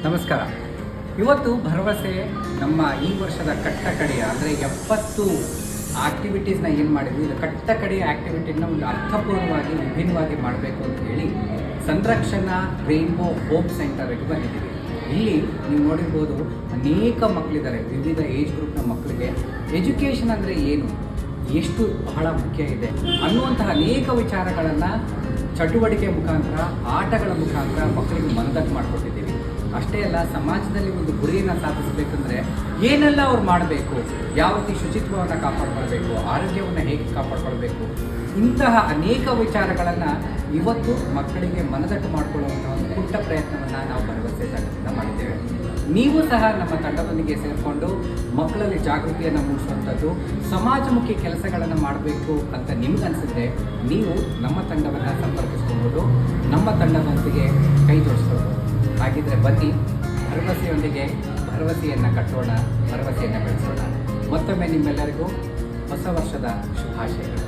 ನಮಸ್ಕಾರ. ಇವತ್ತು ಭರವಸೆ ನಮ್ಮ ಈ ವರ್ಷದ ಕಟ್ಟಕಡೆಯ ಅಂದರೆ 70 ಆಕ್ಟಿವಿಟೀಸ್ನ ಏನು ಮಾಡಿದ್ವಿ, ಇದು ಕಟ್ಟಕಡೆಯ ಆ್ಯಕ್ಟಿವಿಟಿನ ಒಂದು ಅರ್ಥಪೂರ್ಣವಾಗಿ ವಿಭಿನ್ನವಾಗಿ ಮಾಡಬೇಕು ಅಂತ ಹೇಳಿ ಸಂರಕ್ಷಣಾ ರೈನ್ಬೋ ಹೋಪ್ ಸೆಂಟರ್ಗೆ ಬಂದಿದ್ದೀವಿ. ಇಲ್ಲಿ ನೀವು ನೋಡಿರ್ಬೋದು, ಅನೇಕ ಮಕ್ಕಳಿದ್ದಾರೆ, ವಿವಿಧ ಏಜ್ ಗ್ರೂಪ್ನ ಮಕ್ಕಳಿಗೆ ಎಜುಕೇಷನ್ ಅಂದರೆ ಏನು, ಎಷ್ಟು ಬಹಳ ಮುಖ್ಯ ಇದೆ ಅನ್ನುವಂತಹ ಅನೇಕ ವಿಚಾರಗಳನ್ನು ಚಟುವಟಿಕೆ ಮುಖಾಂತರ, ಆಟಗಳ ಮುಖಾಂತರ ಮಕ್ಕಳಿಗೆ ಮನದಟ್ಟು ಮಾಡಿಕೊಟ್ಟಿದ್ದೀವಿ. ಅಷ್ಟೇ ಅಲ್ಲ, ಸಮಾಜದಲ್ಲಿ ಒಂದು ಗುರಿಯನ್ನು ಸಾಧಿಸಬೇಕಂದ್ರೆ ಏನೆಲ್ಲ ಅವ್ರು ಮಾಡಬೇಕು, ಯಾವ ರೀತಿ ಶುಚಿತ್ವವನ್ನು ಕಾಪಾಡ್ಕೊಳ್ಬೇಕು, ಆರೋಗ್ಯವನ್ನು ಹೇಗೆ ಕಾಪಾಡ್ಕೊಳ್ಬೇಕು, ಇಂತಹ ಅನೇಕ ವಿಚಾರಗಳನ್ನು ಇವತ್ತು ಮಕ್ಕಳಿಗೆ ಮನದಟ್ಟು ಮಾಡಿಕೊಳ್ಳುವಂಥ ಒಂದು ಪುಟ್ಟ ಪ್ರಯತ್ನವನ್ನು ನಾವು ಭರವಸೆ ತಂಡದಿಂದ ಮಾಡಿದ್ದೇವೆ. ನೀವು ಸಹ ನಮ್ಮ ತಂಡದೊಂದಿಗೆ ಸೇರಿಕೊಂಡು ಮಕ್ಕಳಲ್ಲಿ ಜಾಗೃತಿಯನ್ನು ಮೂಡಿಸುವಂಥದ್ದು, ಸಮಾಜಮುಖಿ ಕೆಲಸಗಳನ್ನು ಮಾಡಬೇಕು ಅಂತ ನಿಮಗನ್ಸಿದ್ರೆ ನೀವು ನಮ್ಮ ತಂಡವನ್ನು ಸಂಪರ್ಕಿಸ್ಕೊಳ್ಬೋದು, ನಮ್ಮ ತಂಡದೊಂದಿಗೆ ಕೈ ಜೋಡಿಸ್ಬೋದು. ಹಾಗಿದ್ರೆ ಬನ್ನಿ, ಭರವಸೆಯೊಂದಿಗೆ ಭರವಸೆಯನ್ನು ಕಟ್ಟೋಣ, ಭರವಸೆಯನ್ನು ಬೆಳೆಸೋಣ. ಮತ್ತೊಮ್ಮೆ ನಿಮ್ಮೆಲ್ಲರಿಗೂ ಹೊಸ ವರ್ಷದ ಶುಭಾಶಯಗಳು.